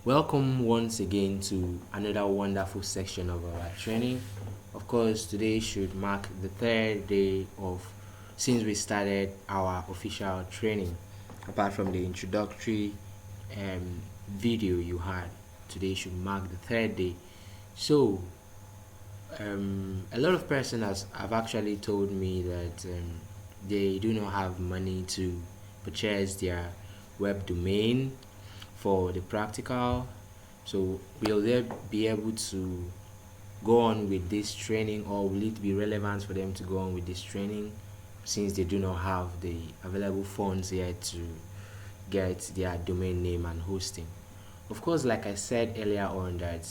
Welcome once again to another wonderful section of our training. Of course, today should mark the third day of since we started our official training. Apart from the introductory video you had, today should mark the third day. So, a lot of persons have actually told me that they do not have money to purchase their web domain for the practical. So will they be able to go on with this training, or will it be relevant for them to go on with this training since they do not have the available funds yet to get their domain name and hosting? Of course, like I said earlier on, that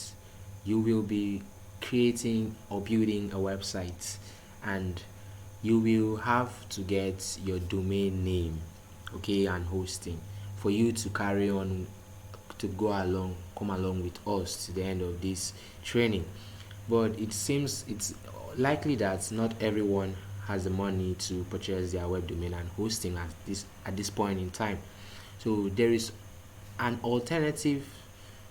you will be creating or building a website, and you will have to get your domain name, okay, and hosting for you to carry on to come along with us to the end of this training. But it seems it's likely that not everyone has the money to purchase their web domain and hosting at this point in time. So there is an alternative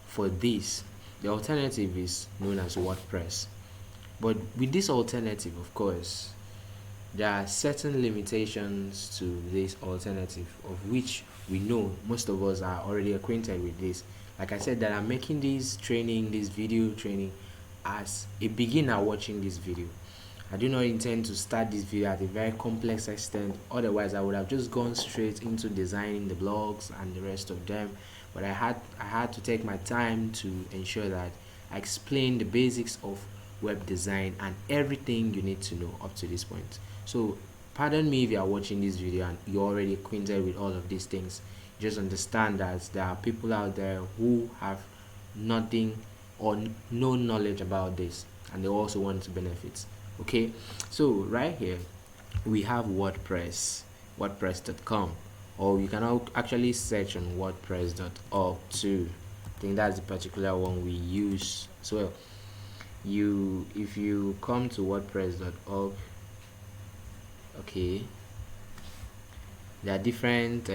for this. The alternative is known as WordPress. But with this alternative, of course, there are certain limitations to this alternative, of which we know most of us are already acquainted with this. Like I said, that I'm making this video training as a beginner watching this video. I do not intend to start this video at a very complex extent, otherwise I would have just gone straight into designing the blogs and the rest of them. But I had to take my time to ensure that I explain the basics of web design and everything you need to know up to this point. So pardon me if you are watching this video and you're already acquainted with all of these things. Just understand that there are people out there who have nothing or no knowledge about this, and they also want to benefit. Okay, so right here we have wordpress.com, or you can actually search on wordpress.org too. I think that's the particular one we use as well. If you come to wordpress.org, okay, there are different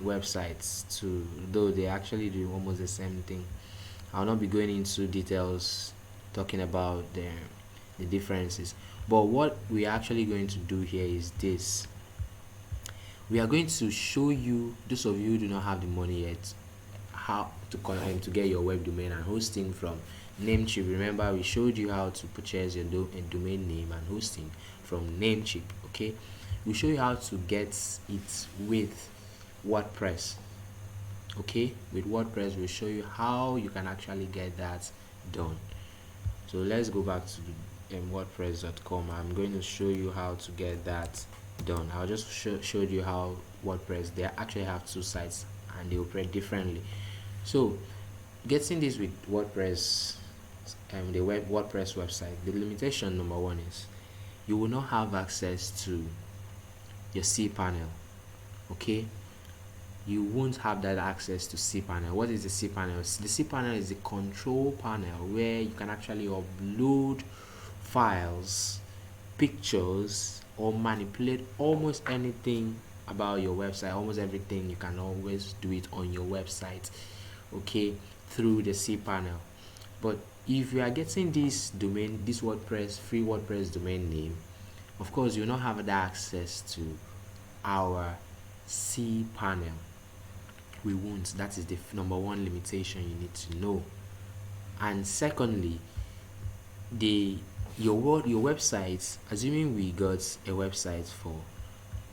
websites too, though they actually do almost the same thing. I'll not be going into details talking about the differences, but what we're actually going to do here is this. We are going to show you, those of you who do not have the money yet, how to get your web domain and hosting from Namecheap. Remember, we showed you how to purchase your domain name and hosting from Namecheap. Okay, we'll show you how to get it with WordPress. Okay, with WordPress we'll show you how you can actually get that done. So let's go back to wordpress.com. I'm going to show you how to get that done. I'll just showed you how WordPress, they actually have two sites and they operate differently. So getting this with WordPress, the WordPress website, the limitation number one is you will not have access to your cPanel. Okay, you won't have that access to cPanel. What is the cPanel? The cPanel is the control panel where you can actually upload files, pictures, or manipulate almost anything about your website. Almost everything you can always do it on your website, okay, through the cPanel. But if you are getting this domain, this free WordPress domain name, of course you'll not have that access to our cPanel. We won't. That is the number one limitation you need to know. And secondly, your website, assuming we got a website for,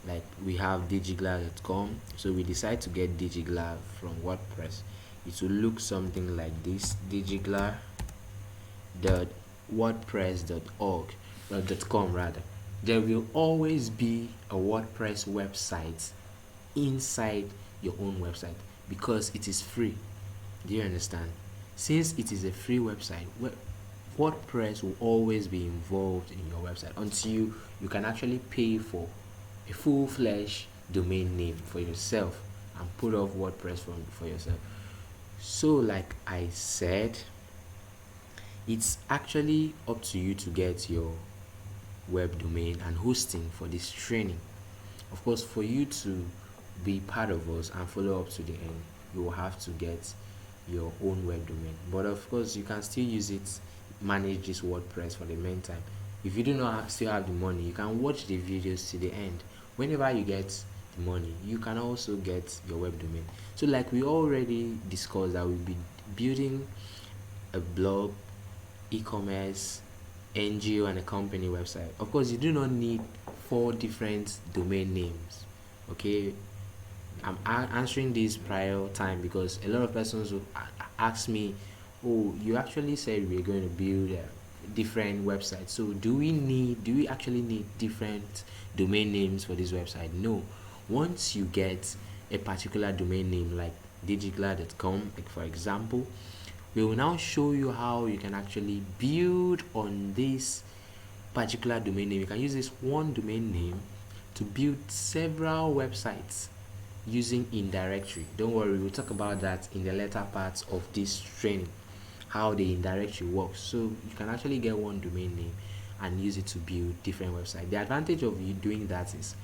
like, we have digiglar.com, so we decide to get digiglar from WordPress, it will look something like this: digiglar.wordpress.org.com rather. There will always be a WordPress website inside your own website because it is free. Do you understand? Since it is a free website, WordPress will always be involved in your website until you can actually pay for a full-fledged domain name for yourself and put off WordPress for yourself. So like I said, it's actually up to you to get your web domain and hosting for this training. Of course, for you to be part of us and follow up to the end, you will have to get your own web domain. But of course, you can still use it, manage this WordPress for the meantime. If you do not still have the money, you can watch the videos to the end. Whenever you get the money, you can also get your web domain. So like we already discussed, that we'll be building a blog, e-commerce, NGO, and a company website. Of course, you do not need four different domain names. Okay, I'm answering this prior time because a lot of persons will ask me, "Oh, you actually said we're going to build different websites. So do we actually need different domain names for this website?" No. Once you get a particular domain name like digigla.com, like for example, we will now show you how you can actually build on this particular domain name. You can use this one domain name to build several websites using indirectory. Don't worry, we'll talk about that in the later parts of this training, how the indirectory works. So you can actually get one domain name and use it to build different websites. The advantage of you doing that is,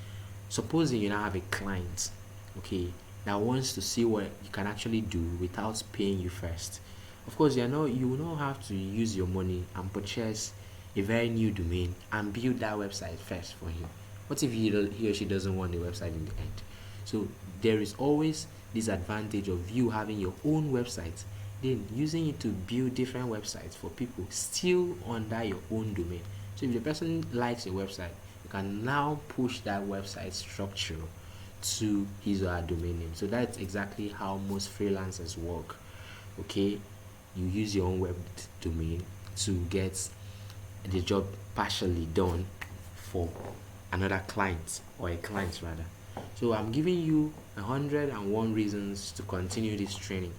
supposing you now have a client, okay, that wants to see what you can actually do without paying you first. Of course, you will not have to use your money and purchase a very new domain and build that website first for him. What if he or she doesn't want the website in the end? So there is always this advantage of you having your own website, then using it to build different websites for people still under your own domain. So if the person likes your website, you can now push that website structure to his or her domain name. So that's exactly how most freelancers work. Okay, you use your own web domain to get the job partially done for another client, or a client rather. So I'm giving you 101 reasons to continue this training.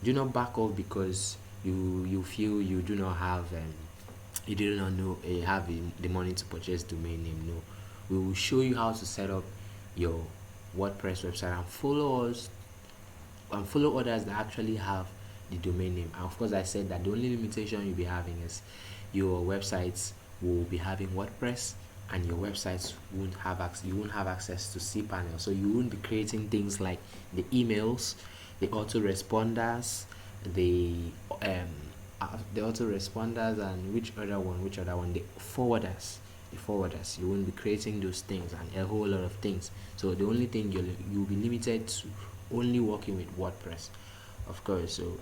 Do not back off because you feel you do not know have the money to purchase domain name. No, we will show you how to set up your WordPress website and follow others that actually have the domain name. And of course, I said that the only limitation you'll be having is your websites will be having WordPress, and your websites won't have you won't have access to cPanel. So you won't be creating things like the emails, the autoresponders, the autoresponders, and which other one, the forwarders. You won't be creating those things and a whole lot of things. So the only thing you'll be limited to only working with WordPress, of course. So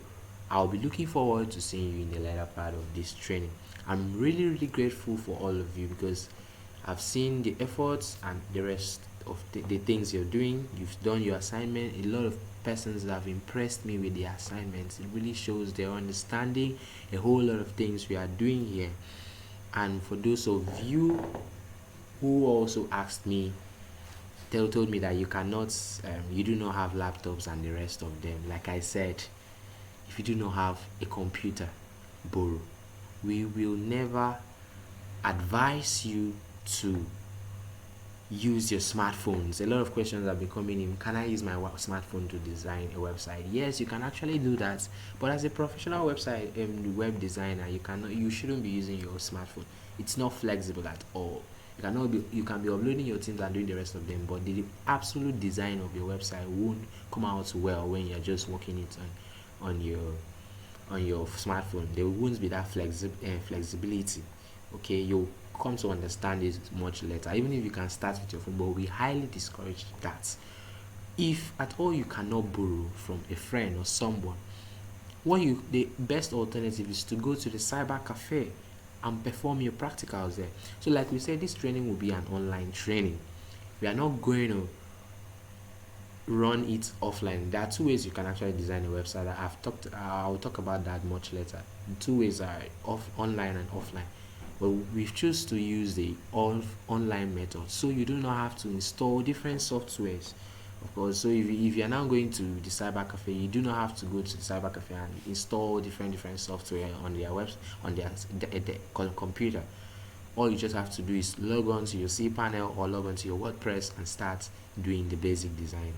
I'll be looking forward to seeing you in the later part of this training. I'm really grateful for all of you because I've seen the efforts and the rest of the things you're doing. You've done your assignment. A lot of persons have impressed me with the assignments. It really shows their understanding a whole lot of things we are doing here. And for those of you who also asked me, they told me that you do not have laptops and the rest of them. Like I said, if you do not have a computer, borrow. We will never advise you to use your smartphones. A lot of questions have been coming in. Can I use my smartphone to design a website? Yes, you can actually do that. But as a professional web designer, you shouldn't be using your smartphone. It's not flexible at all. You can be uploading your things and doing the rest of them, but the absolute design of your website won't come out well when you're just working it on your smartphone. There won't be that flexibility. Okay, you'll come to understand this much later, even if you can start with your phone, but we highly discourage that. If at all you cannot borrow from a friend or someone, the best alternative is to go to the cyber cafe and perform your practicals there. So like we said, this training will be an online training. We are not going to run it offline. There are two ways you can actually design a website. I'll talk about that much later. The two ways are online and offline, but we've choose to use the online method, so you do not have to install different softwares, of course. So if you're now going to the cyber cafe, you do not have to go to the cyber cafe and install different software on their computer. All you just have to do is log on to your cPanel or log on to your WordPress and start doing the basic designs.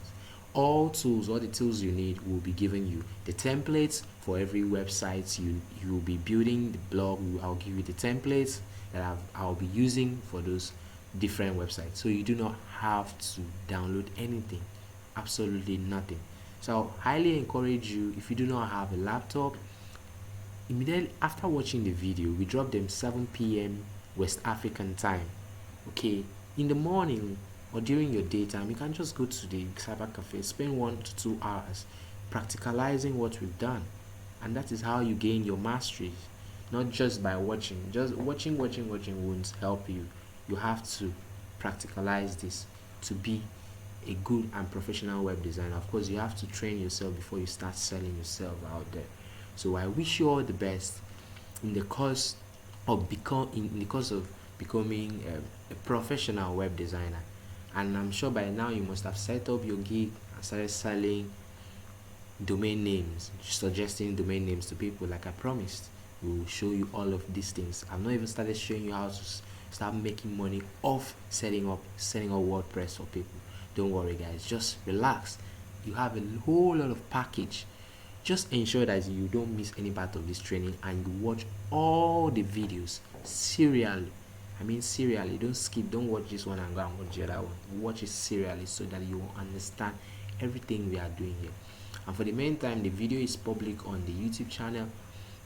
All the tools you need will be given you. The templates for every website you will be building, the blog, I'll give you the templates that I'll be using for those different websites. So you do not have to download anything, absolutely nothing. So I highly encourage you, if you do not have a laptop, immediately after watching the video, we drop them 7 p.m. West African time. Okay, in the morning or during your daytime, you can just go to the cyber cafe, spend 1 to 2 hours practicalizing what we've done, and that is how you gain your mastery. Not just by watching, just watching won't help you. You have to practicalize this to be a good and professional web designer. Of course, you have to train yourself before you start selling yourself out there. So I wish you all the best in the course in the course of becoming a professional web designer. And I'm sure by now you must have set up your gig and started selling domain names, suggesting domain names to people like I promised. We will show you all of these things. I've not even started showing you how to start making money off setting up WordPress for people. Don't worry guys, just relax. You have a whole lot of package. Just ensure that you don't miss any part of this training and you watch all the videos serially. I mean serially. Don't skip, don't watch this one and go and watch the other one. Watch it serially so that you will understand everything we are doing here. And for the meantime, the video is public on the YouTube channel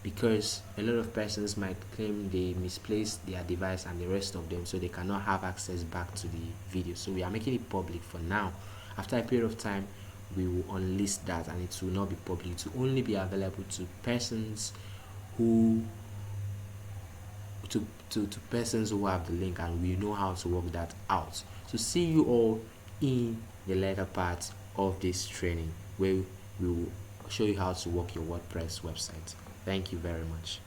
because a lot of persons might claim they misplaced their device and the rest of them, so they cannot have access back to the video. So we are making it public for now. After a period of time, we will unlist that and it will not be public. It will only be available to persons who to persons who have the link, and we know how to work that out. So see you all in the later part of this training where we will show you how to work your WordPress website. Thank you very much.